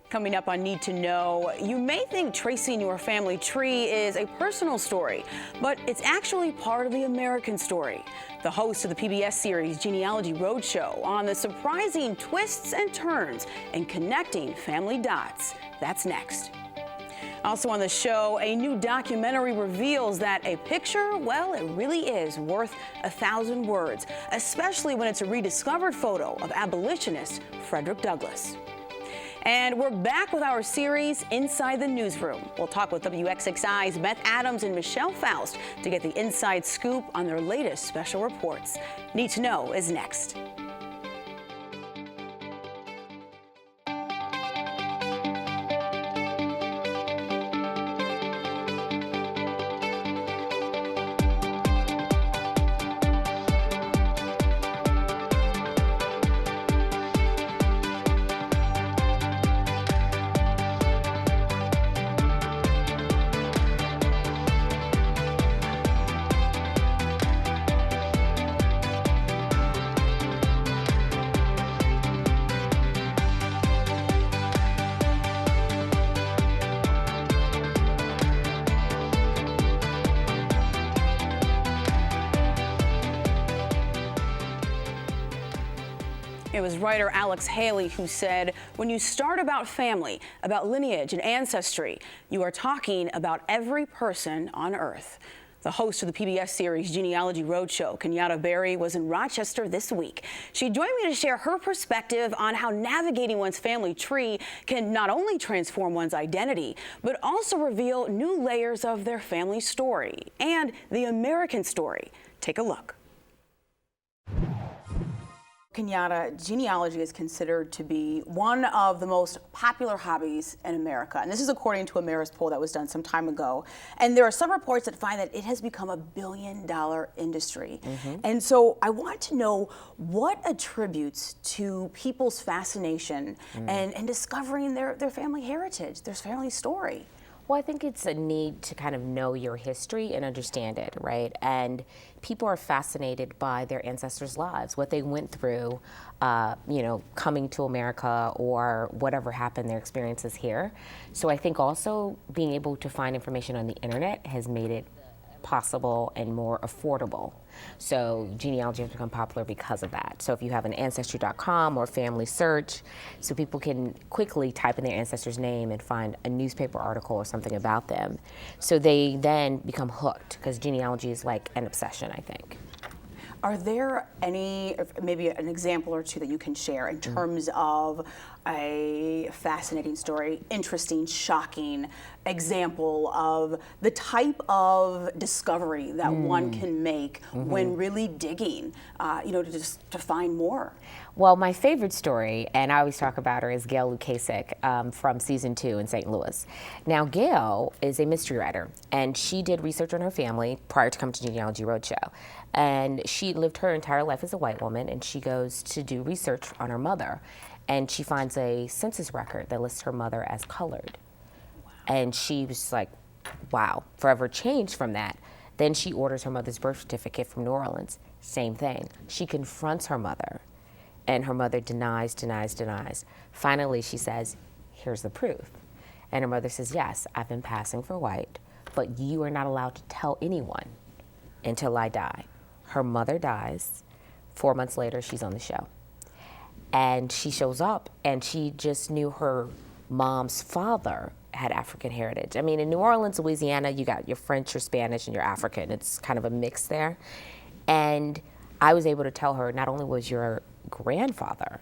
Coming up on Need to Know, you may think tracing your family tree is a personal story, but it's actually part of the American story. The host of the PBS series Genealogy Roadshow on the surprising twists and turns in connecting family dots. That's next. Also on the show, a new documentary reveals that a picture, well, it really is worth 1,000 words, especially when it's a rediscovered photo of abolitionist Frederick Douglass. And we're back with our series, Inside the Newsroom. We'll talk with WXXI's Beth Adams and Michelle Faust to get the inside scoop on their latest special reports. Need to Know is next. It was writer Alex Haley who said, when you start about family, about lineage and ancestry, you are talking about every person on earth. The host of the PBS series Genealogy Roadshow, Kenyatta Berry, was in Rochester this week. She joined me to share her perspective on how navigating one's family tree can not only transform one's identity, but also reveal new layers of their family story and the American story. Take a look. Kenyatta, genealogy is considered to be one of the most popular hobbies in America. And this is according to a Marist poll that was done some time ago. And there are some reports that find that it has become a billion-dollar industry. And so I want to know what attributes to people's fascination and discovering their family heritage, their family story. Well, I think it's a need to kind of know your history and understand it, right? And people are fascinated by their ancestors' lives, what they went through, coming to America or whatever happened, their experiences here. So I think also being able to find information on the internet has made it possible and more affordable. So genealogy has become popular because of that. So if you have an Ancestry.com or Family Search, so people can quickly type in their ancestor's name and find a newspaper article or something about them. So they then become hooked, because genealogy is like an obsession, I think. Are there any, maybe an example or two that you can share in terms of a fascinating story, interesting, shocking example of the type of discovery that one can make when really digging, to find more? Well, my favorite story, and I always talk about her, is Gail Lukasik from season 2 in St. Louis. Now, Gail is a mystery writer, and she did research on her family prior to coming to Genealogy Roadshow. And she lived her entire life as a white woman, and she goes to do research on her mother. And she finds a census record that lists her mother as colored. Wow. And she was like, wow, forever changed from that. Then she orders her mother's birth certificate from New Orleans. Same thing. She confronts her mother, and her mother denies. Finally, she says, here's the proof. And her mother says, yes, I've been passing for white, but you are not allowed to tell anyone until I die. Her mother dies. 4 months later, she's on the show. And she shows up, and she just knew her mom's father had African heritage. I mean, in New Orleans, Louisiana, you got your French, your Spanish, and your African. It's kind of a mix there. And I was able to tell her, not only was your grandfather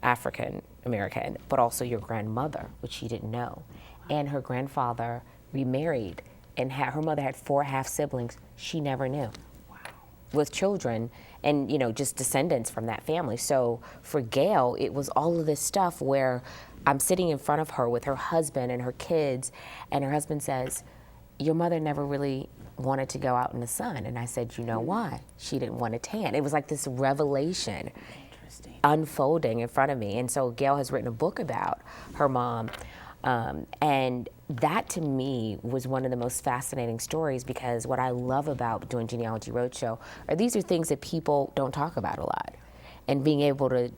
African American, but also your grandmother, which she didn't know. And her grandfather remarried, and her mother had 4 half siblings she never knew. With children and, just descendants from that family. So for Gail, it was all of this stuff where I'm sitting in front of her with her husband and her kids, and her husband says, your mother never really wanted to go out in the sun. And I said, you know why? She didn't want to tan. It was like this revelation unfolding in front of me. And so Gail has written a book about her mom. And that to me was one of the most fascinating stories, because what I love about doing Genealogy Roadshow are these are things that people don't talk about a lot. and being able to,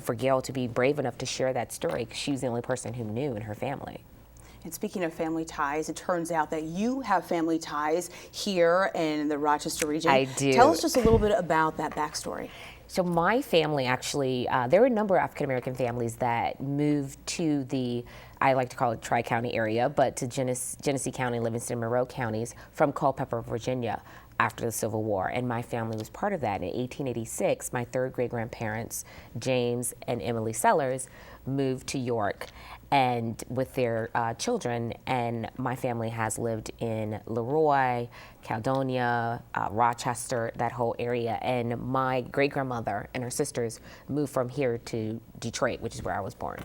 for Gail to be brave enough to share that story, 'cause she was the only person who knew in her family. And speaking of family ties, it turns out that you have family ties here in the Rochester region. I do. Tell us just a little bit about that backstory. So my family actually, there are a number of African-American families that moved to I like to call it Tri-County area, but to Genesee County, Livingston, Monroe counties from Culpeper, Virginia after the Civil War. And my family was part of that. In 1886, my third great-grandparents, James and Emily Sellers, moved to York and with their children, and my family has lived in Leroy, Caledonia, Rochester, that whole area. And my great-grandmother and her sisters moved from here to Detroit, which is where I was born.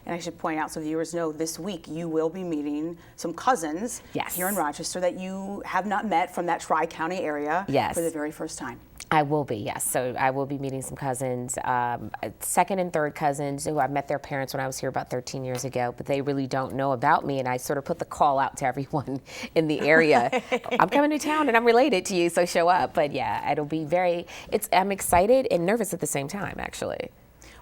And I should point out, so viewers know, this week you will be meeting some cousins here in Rochester that you have not met from that Tri-County area for the very first time. I will be, yes. So I will be meeting some cousins, second and third cousins who I met their parents when I was here about 13 years ago, but they really don't know about me. And I sort of put the call out to everyone in the area. I'm coming to town and I'm related to you, so show up. But yeah, it'll be I'm excited and nervous at the same time, actually.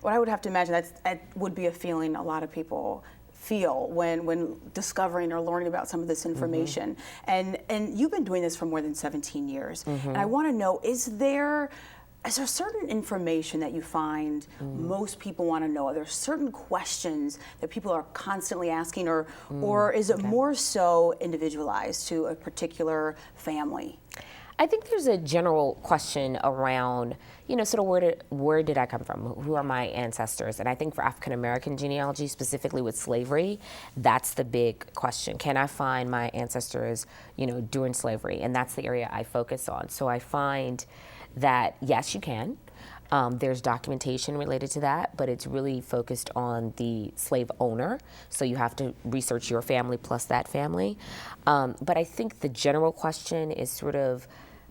What I would have to imagine, that would be a feeling a lot of people feel when discovering or learning about some of this information. And you've been doing this for more than 17 years. And I want to know, is there certain information that you find most people want to know? Are there certain questions that people are constantly asking, or is it more so individualized to a particular family? I think there's a general question around, sort of where did I come from? Who are my ancestors? And I think for African American genealogy, specifically with slavery, that's the big question. Can I find my ancestors, during slavery? And that's the area I focus on. So I find that, yes, you can. There's documentation related to that, but it's really focused on the slave owner. So you have to research your family plus that family. But I think the general question is sort of,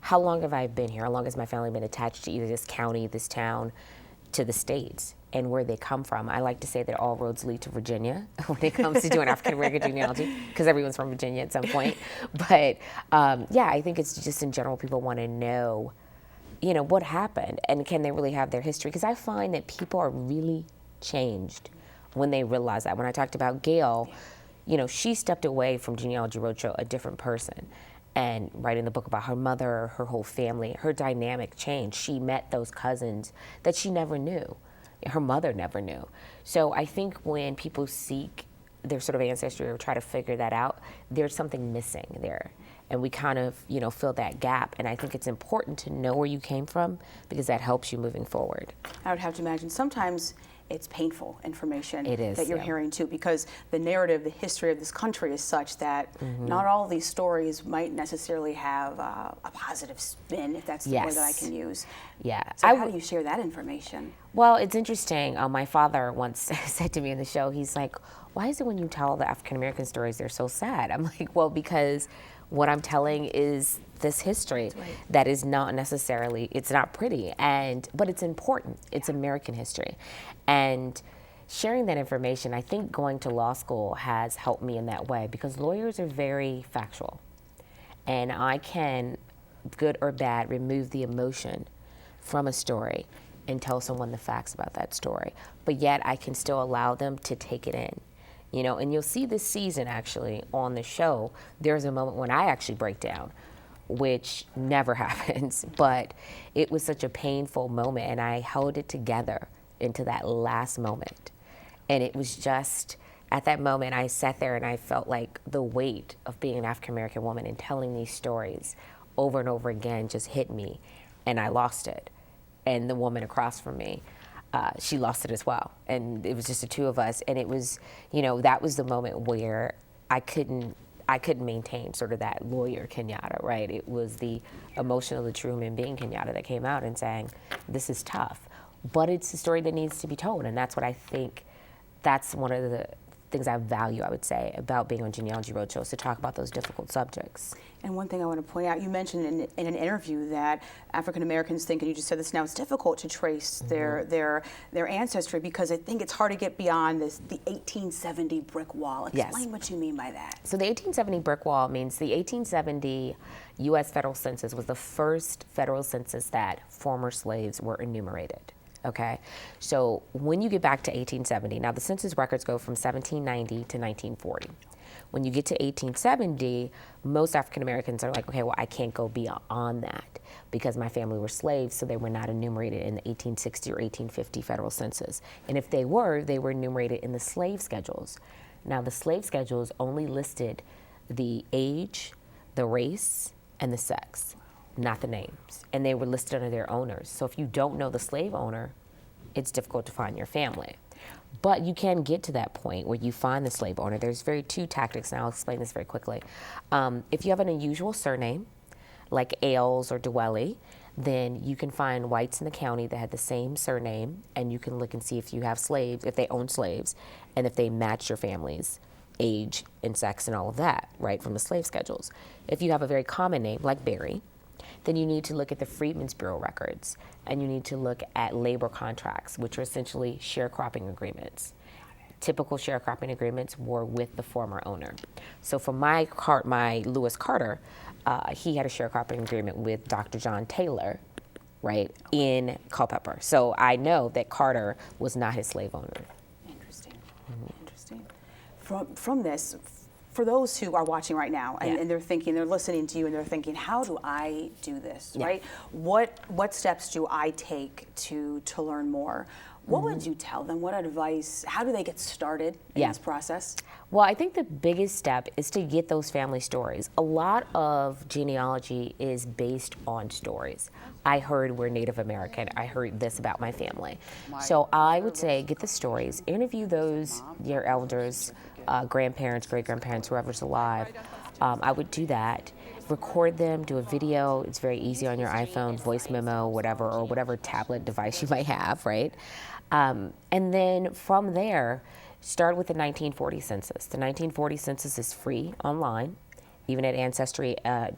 how long have I been here? How long has my family been attached to either this county, this town, to the states, and where they come from? I like to say that all roads lead to Virginia when it comes to doing African American genealogy, because everyone's from Virginia at some point. But yeah, I think it's just in general, people want to know, what happened, and can they really have their history? Because I find that people are really changed when they realize that. When I talked about Gail, she stepped away from Genealogy Roadshow a different person. And writing the book about her mother, her whole family, her dynamic changed. She met those cousins that she never knew. Her mother never knew. So I think when people seek their sort of ancestry or try to figure that out, there's something missing there. And we kind of, fill that gap. And I think it's important to know where you came from, because that helps you moving forward. I would have to imagine sometimes it's painful information that you're yeah. hearing too, because the narrative, the history of this country is such that not all of these stories might necessarily have a positive spin, if that's the word that I can use. Yeah. So how do you share that information? Well, it's interesting. My father once said to me in the show, he's like, why is it when you tell the African American stories, they're so sad? I'm like, well, because what I'm telling is this history that is not necessarily, it's not pretty, but it's important. It's American history. And sharing that information, I think going to law school has helped me in that way, because lawyers are very factual. And I can, good or bad, remove the emotion from a story and tell someone the facts about that story. But yet I can still allow them to take it in. And you'll see this season actually on the show, there's a moment when I actually break down, which never happens, but it was such a painful moment, and I held it together into that last moment. And it was just, at that moment, I sat there and I felt like the weight of being an African American woman and telling these stories over and over again just hit me, and I lost it. And the woman across from me, she lost it as well. And it was just the two of us. And it was, that was the moment where I couldn't maintain sort of that lawyer Kenyatta, right? It was the emotional, the true human being Kenyatta that came out and saying, this is tough, but it's a story that needs to be told. And that's what I think, that's one of the things I value, I would say, about being on Genealogy Roadshow, is to talk about those difficult subjects. And one thing I want to point out, you mentioned in an interview that African Americans think, and you just said this now, it's difficult to trace their ancestry, because I think it's hard to get beyond the 1870 brick wall. Explain what you mean by that. So the 1870 brick wall means the 1870 U.S. federal census was the first federal census that former slaves were enumerated. Okay, so when you get back to 1870, now the census records go from 1790 to 1940. When you get to 1870, most African Americans are like, okay, well, I can't go beyond that because my family were slaves, so they were not enumerated in the 1860 or 1850 federal census. And if they were enumerated in the slave schedules. Now, the slave schedules only listed the age, the race, and the sex, not the names. And they were listed under their owners. So if you don't know the slave owner, it's difficult to find your family. But you can get to that point where you find the slave owner. There's two tactics, and I'll explain this very quickly. If you have an unusual surname, like Ailes or Dwelly, then you can find whites in the county that had the same surname, and you can look and see if you have slaves, if they own slaves, and if they match your family's age and sex and all of that, right, from the slave schedules. If you have a very common name, like Barry, then you need to look at the Freedmen's Bureau records, and you need to look at labor contracts, which are essentially sharecropping agreements. Typical sharecropping agreements were with the former owner. So for my Lewis Carter, he had a sharecropping agreement with Dr. John Taylor, right, in Culpeper. So I know that Carter was not his slave owner. Interesting. Interesting. From this, for those who are watching right now and they're thinking, they're listening to you and they're thinking, how do I do this, right? What steps do I take to learn more? What would you tell them? What advice? How do they get started in this process? Well, I think the biggest step is to get those family stories. A lot of genealogy is based on stories. I heard we're Native American. I heard this about my family. So I would say get the stories, interview those, your elders, grandparents, great-grandparents, whoever's alive. I would do that. Record them, do a video. It's very easy on your iPhone, voice memo, whatever, or whatever tablet device you might have, right? And then from there, start with the 1940 census. The 1940 census is free online, even at Ancestry. I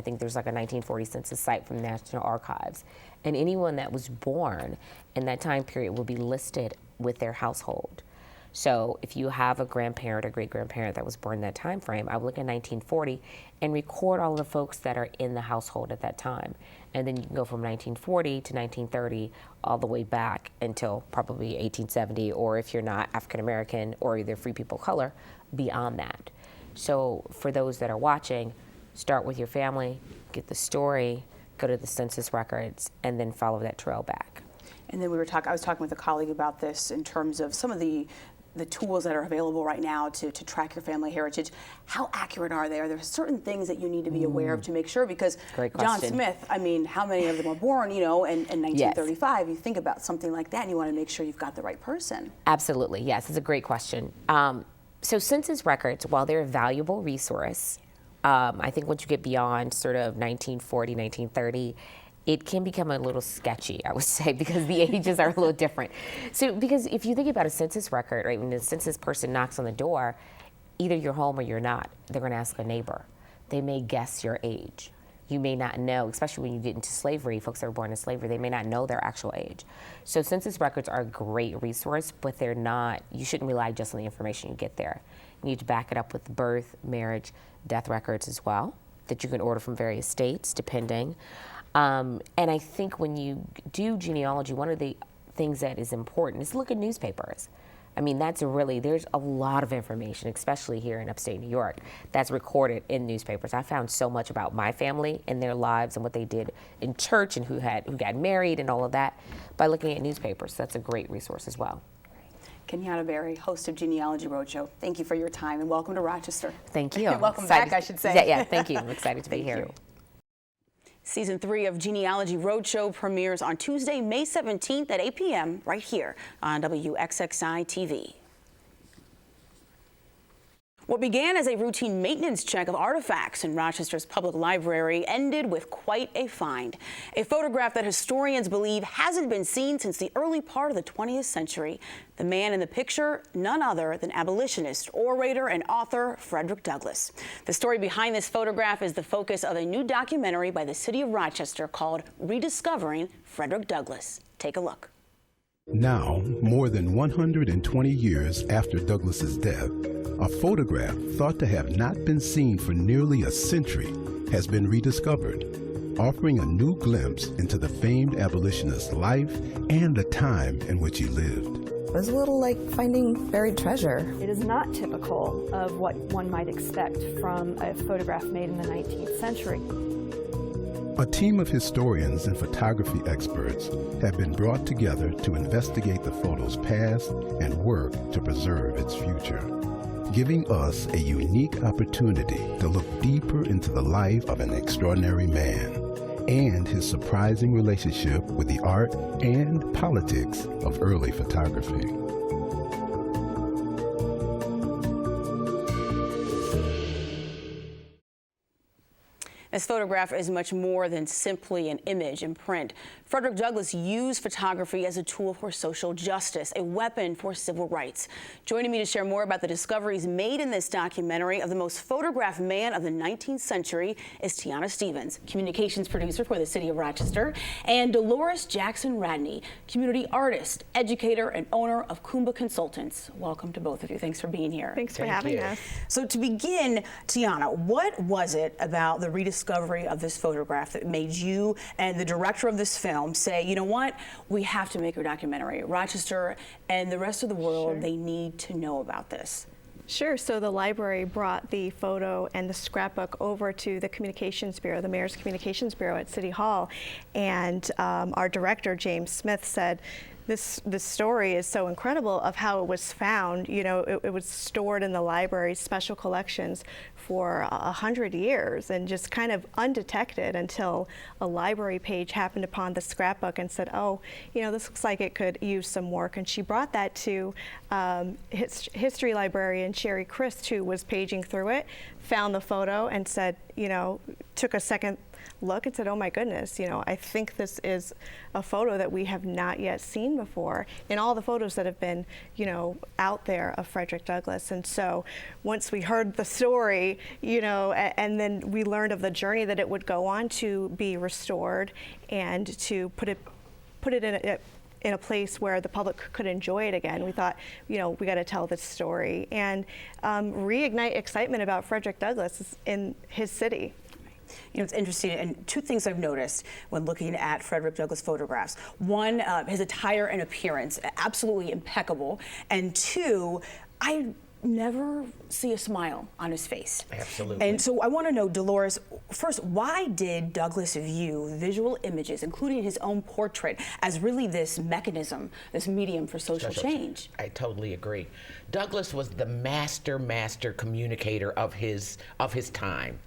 think there's like a 1940 census site from the National Archives. And anyone that was born in that time period will be listed with their household. So if you have a grandparent or great-grandparent that was born in that time frame, I would look at 1940 and record all of the folks that are in the household at that time. And then you can go from 1940 to 1930 all the way back until probably 1870, or if you're not African American or either free people of color, beyond that. So for those that are watching, start with your family, get the story, go to the census records, and then follow that trail back. And then I was talking with a colleague about this in terms of some of the tools that are available right now to track your family heritage. How accurate are they? Are there certain things that you need to be aware of to make sure? Because John Smith, I mean, how many of them were born, in 1935? You think about something like that and you want to make sure you've got the right person. Absolutely, yes, it's a great question. So census records, while they're a valuable resource, I think once you get beyond sort of 1940, 1930, it can become a little sketchy, I would say, because the ages are a little different. So, because if you think about a census record, right, when the census person knocks on the door, either you're home or you're not. They're going to ask a neighbor. They may guess your age. You may not know, especially when you get into slavery, folks that were born in slavery, they may not know their actual age. So census records are a great resource, but they're not, you shouldn't rely just on the information you get there. You need to back it up with birth, marriage, death records as well, that you can order from various states, depending. And I think when you do genealogy, one of the things that is important is look at newspapers. I mean, there's a lot of information, especially here in upstate New York, that's recorded in newspapers. I found so much about my family and their lives and what they did in church and who got married and all of that by looking at newspapers. That's a great resource as well. Kenyatta Berry, host of Genealogy Roadshow. Thank you for your time and welcome to Rochester. Thank you. Welcome back, I should say. Yeah, thank you. I'm excited to be here. You. Season 3 of Genealogy Roadshow premieres on Tuesday, May 17th at 8 p.m. right here on WXXI TV. What began as a routine maintenance check of artifacts in Rochester's public library ended with quite a find. A photograph that historians believe hasn't been seen since the early part of the 20th century. The man in the picture, none other than abolitionist, orator, and author Frederick Douglass. The story behind this photograph is the focus of a new documentary by the city of Rochester called Rediscovering Frederick Douglass. Take a look. Now, more than 120 years after Douglass's death, a photograph thought to have not been seen for nearly a century has been rediscovered. offering a new glimpse into the famed abolitionist's life and the time in which he lived. It was a little like finding buried treasure. It is not typical of what one might expect from a photograph made in the 19th century. A team of historians and photography experts have been brought together to investigate the photo's past and work to preserve its future, giving us a unique opportunity to look deeper into the life of an extraordinary man and his surprising relationship with the art and politics of early photography. This photograph is much more than simply an image in print. Frederick Douglass used photography as a tool for social justice, a weapon for civil rights. Joining me to share more about the discoveries made in this documentary of the most photographed man of the 19th century is Tiana Stevens, communications producer for the city of Rochester, and Dolores Jackson Radney, community artist, educator, and owner of Kumba Consultants. Welcome to both of you. Thanks for being here. Thanks for having us. So to begin, Tiana, what was it about the rediscovery of this photograph that made you and the director of this film say, you know what, we have to make a documentary? Rochester and the rest of the world, they need to know about this. Sure. So the library brought the photo and the scrapbook over to the Communications Bureau, the Mayor's Communications Bureau at City Hall, and our director, James Smith, said, this story is so incredible of how it was found. You know, it was stored in the library's special collections for 100 years and just kind of undetected until a library page happened upon the scrapbook and said, oh, you know, this looks like it could use some work. And she brought that to history librarian Sherry Christ, who was paging through it, found the photo and said, you know, took a second look and said, oh my goodness, you know, I think this is a photo that we have not yet seen before in all the photos that have been, you know, out there of Frederick Douglass. And so once we heard the story, you know, and then we learned of the journey that it would go on to be restored and to put it in a place where the public could enjoy it again, we thought, you know, we got to tell this story and reignite excitement about Frederick Douglass in his city. You know, it's interesting, and two things I've noticed when looking at Frederick Douglass photographs. One, his attire and appearance, absolutely impeccable. And two, I never see a smile on his face. Absolutely. And so I want to know, Dolores, first, why did Douglass view visual images, including his own portrait, as really this mechanism, this medium for social change? I totally agree. Douglass was the master communicator of his time.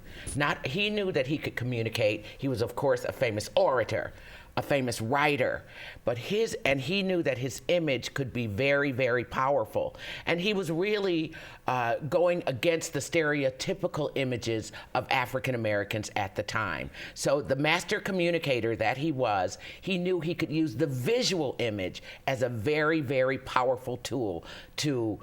He knew that he could communicate. He was, of course, a famous orator, a famous writer, but he knew that his image could be very, very powerful. And he was really going against the stereotypical images of African Americans at the time. So the master communicator that he was, he knew he could use the visual image as a very, very powerful tool to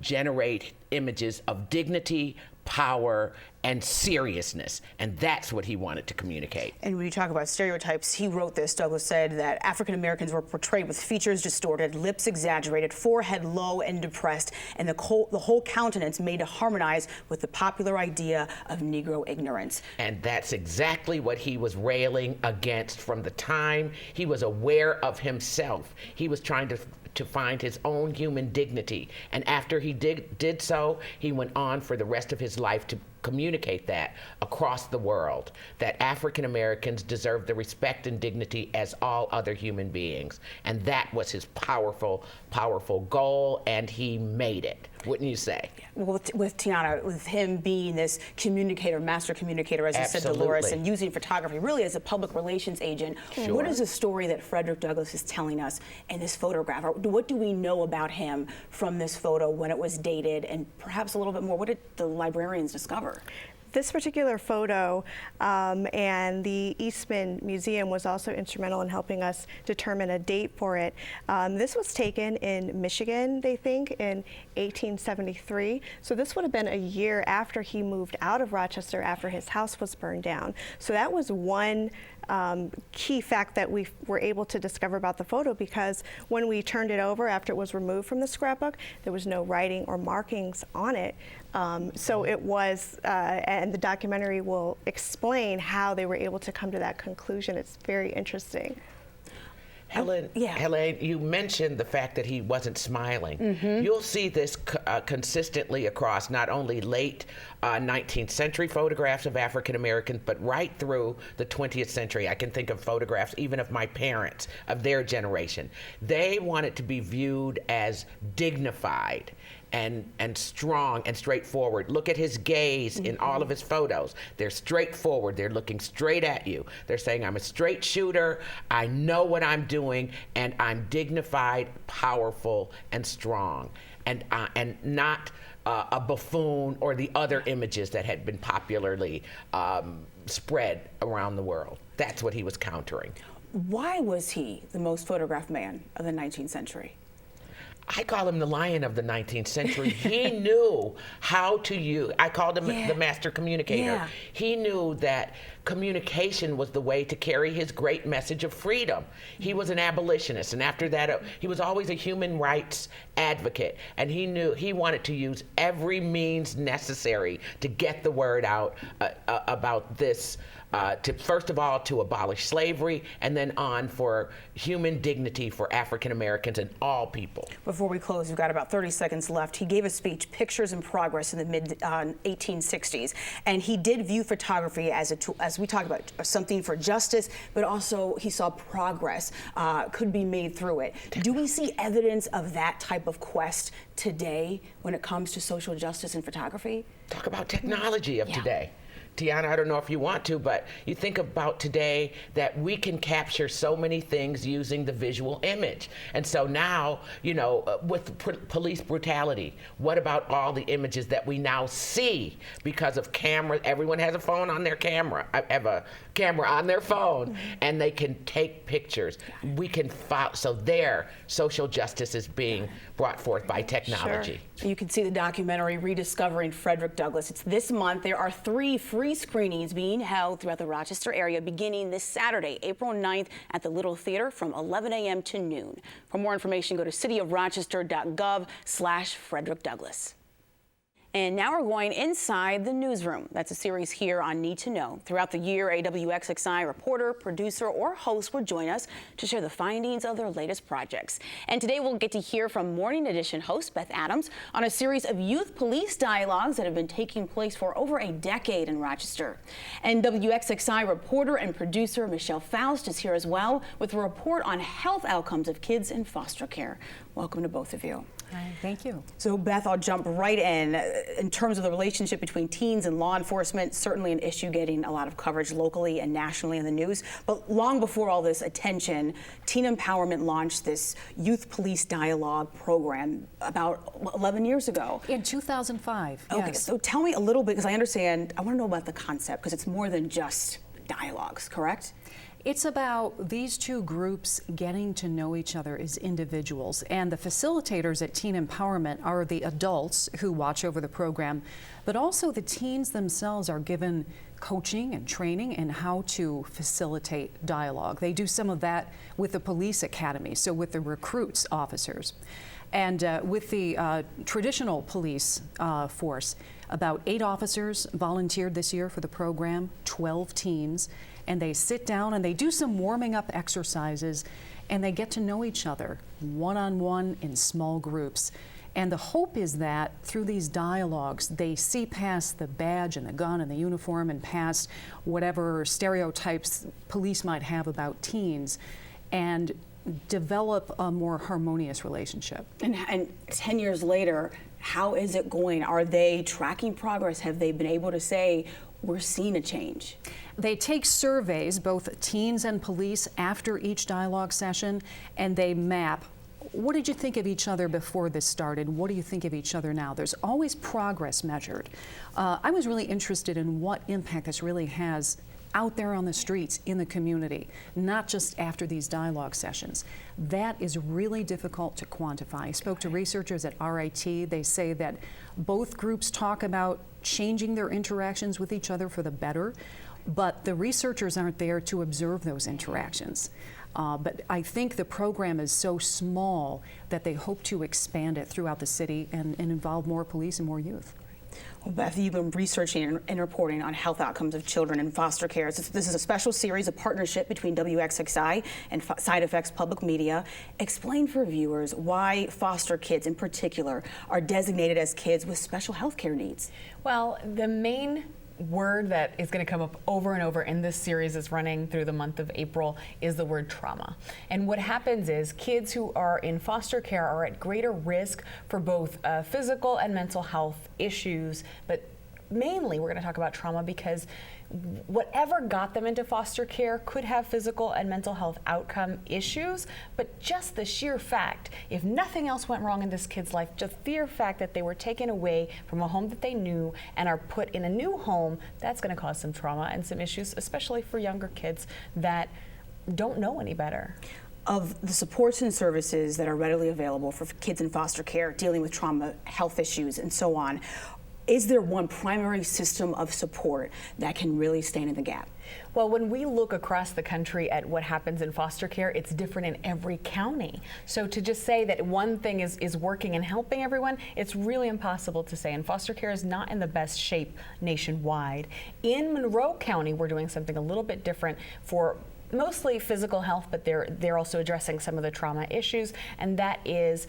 generate images of dignity, power, and seriousness, and that's what he wanted to communicate. And when you talk about stereotypes, he wrote this, Douglass said that African Americans were portrayed with features distorted, lips exaggerated, forehead low and depressed, and the whole countenance made to harmonize with the popular idea of Negro ignorance. And that's exactly what he was railing against from the time he was aware of himself. He was trying to find his own human dignity. And after he did so, he went on for the rest of his life to communicate that across the world, that African Americans deserve the respect and dignity as all other human beings. And that was his powerful, powerful goal, and he made it, wouldn't you say? Well, with Tiana, with him being this communicator, master communicator, as you said, Dolores, and using photography really as a public relations agent, what is the story that Frederick Douglass is telling us in this photograph? Or what do we know about him from this photo, when it was dated, and perhaps a little bit more, what did the librarians discover? This particular photo and the Eastman Museum was also instrumental in helping us determine a date for it. This was taken in Michigan, they think, in 1873. So this would have been a year after he moved out of Rochester, after his house was burned down. So that was one key fact that we were able to discover about the photo, because when we turned it over after it was removed from the scrapbook, there was no writing or markings on it. So it was, and the documentary will explain how they were able to come to that conclusion. It's very interesting. Helen, you mentioned the fact that he wasn't smiling. You'll see this consistently across not only late 19th century photographs of African Americans, but right through the 20th century. I can think of photographs even of my parents, of their generation. They wanted to be viewed as dignified and strong and straightforward. Look at his gaze in all of his photos. They're straightforward. They're looking straight at you. They're saying, I'm a straight shooter, I know what I'm doing, and I'm dignified, powerful, and strong, and not a buffoon or the other images that had been popularly spread around the world. That's what he was countering. Why was he the most photographed man of the 19th century? I call him the lion of the 19th century. He knew how to use, I called him the master communicator. He knew that communication was the way to carry his great message of freedom. He was an abolitionist, and after that, he was always a human rights advocate, and he knew he wanted to use every means necessary to get the word out about this, to first of all, to abolish slavery, and then on for human dignity for African Americans and all people. Before we close, we've got about 30 seconds left. He gave a speech, Pictures in Progress, in the mid 1860s, and he did view photography as a tool, as we talked about, something for justice, but also he saw progress could be made through it. Do we see evidence of that type of quest today when it comes to social justice in photography? Talk about technology of today. Tiana, I don't know if you want to, but you think about today that we can capture so many things using the visual image. And so now, you know, with police brutality, what about all the images that we now see because of cameras? Everyone has a phone on their camera. I have a camera on their phone, and they can take pictures. We can follow, so there, social justice is being brought forth by technology. Sure. You can see the documentary Rediscovering Frederick Douglass. It's this month. There are 3 free screenings being held throughout the Rochester area beginning this Saturday, April 9th at the Little Theater from 11 a.m. to noon. For more information, go to cityofrochester.gov/Frederick Douglass. And now we're going inside the newsroom. That's a series here on Need to Know. Throughout the year, a WXXI reporter, producer, or host will join us to share the findings of their latest projects. And today we'll get to hear from Morning Edition host Beth Adams on a series of youth police dialogues that have been taking place for over a decade in Rochester. And WXXI reporter and producer Michelle Faust is here as well with a report on health outcomes of kids in foster care. Welcome to both of you. Hi, thank you. So Beth, I'll jump right in. In terms of the relationship between teens and law enforcement, certainly an issue getting a lot of coverage locally and nationally in the news. But long before all this attention, Teen Empowerment launched this youth police dialogue program about 11 years ago. In 2005, Okay, yes. so tell me a little bit, because I understand, I want to know about the concept, because it's more than just dialogues, correct? It's about these two groups getting to know each other as individuals, and the facilitators at Teen Empowerment are the adults who watch over the program, but also the teens themselves are given coaching and training in how to facilitate dialogue. They do some of that with the police academy, so with the recruits officers. And with the traditional police force, about 8 officers volunteered this year for the program, 12 teens, and they sit down and they do some warming up exercises, and they get to know each other one-on-one in small groups. And the hope is that through these dialogues, they see past the badge and the gun and the uniform and past whatever stereotypes police might have about teens, and develop a more harmonious relationship. And 10 years later, how is it going? Are they tracking progress? Have they been able to say, we're seeing a change? They take surveys, both teens and police, after each dialogue session, and they map, what did you think of each other before this started? What do you think of each other now? There's always progress measured. I was really interested in what impact this really has out there on the streets in the community, not just after these dialogue sessions. That is really difficult to quantify. I spoke to researchers at RIT. They say that both groups talk about changing their interactions with each other for the better. but the researchers aren't there to observe those interactions. But I think the program is so small that they hope to expand it throughout the city and involve more police and more youth. Well, Beth, you've been researching and reporting on health outcomes of children in foster care. This is a special series, a partnership between WXXI and Side Effects Public Media. Explain for viewers why foster kids in particular are designated as kids with special health care needs. Well, the main word that is going to come up over and over in this series is running through the month of April is the word trauma. And what happens is kids who are in foster care are at greater risk for both physical and mental health issues, but mainly we're going to talk about trauma because whatever got them into foster care could have physical and mental health outcome issues, but just the sheer fact, if nothing else went wrong in this kid's life, just the sheer fact that they were taken away from a home that they knew and are put in a new home, that's going to cause some trauma and some issues, especially for younger kids that don't know any better. Of the supports and services that are readily available for kids in foster care dealing with trauma, health issues, and so on, is there one primary system of support that can really stand in the gap? Well, when we look across the country at what happens in foster care, it's different in every county. So to just say that one thing is working and helping everyone, it's really impossible to say. And foster care is not in the best shape nationwide. In Monroe County, we're doing something a little bit different for mostly physical health, but they're also addressing some of the trauma issues, and that is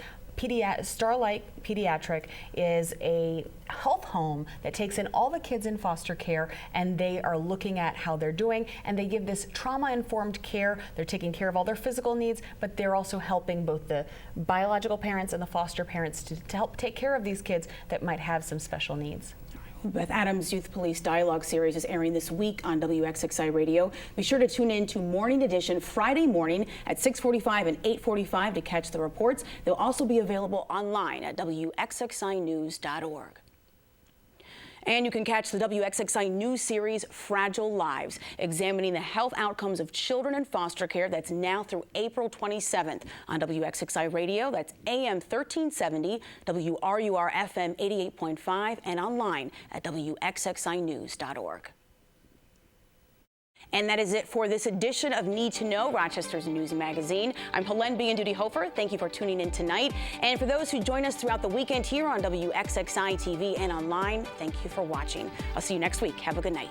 Starlight Pediatric is a health home that takes in all the kids in foster care, and they are looking at how they're doing, and they give this trauma-informed care. They're taking care of all their physical needs, but they're also helping both the biological parents and the foster parents to help take care of these kids that might have some special needs. Beth Adams' Youth Police Dialogue series is airing this week on WXXI Radio. Be sure to tune in to Morning Edition Friday morning at 6:45 and 8:45 to catch the reports. They'll also be available online at WXXInews.org. And you can catch the WXXI News series Fragile Lives, examining the health outcomes of children in foster care. That's now through April 27th on WXXI Radio. That's AM 1370, WRUR FM 88.5, and online at WXXInews.org. And that is it for this edition of Need to Know, Rochester's News Magazine. I'm Helene B. and Duty Hofer. Thank you for tuning in tonight. And for those who join us throughout the weekend here on WXXI TV and online, thank you for watching. I'll see you next week. Have a good night.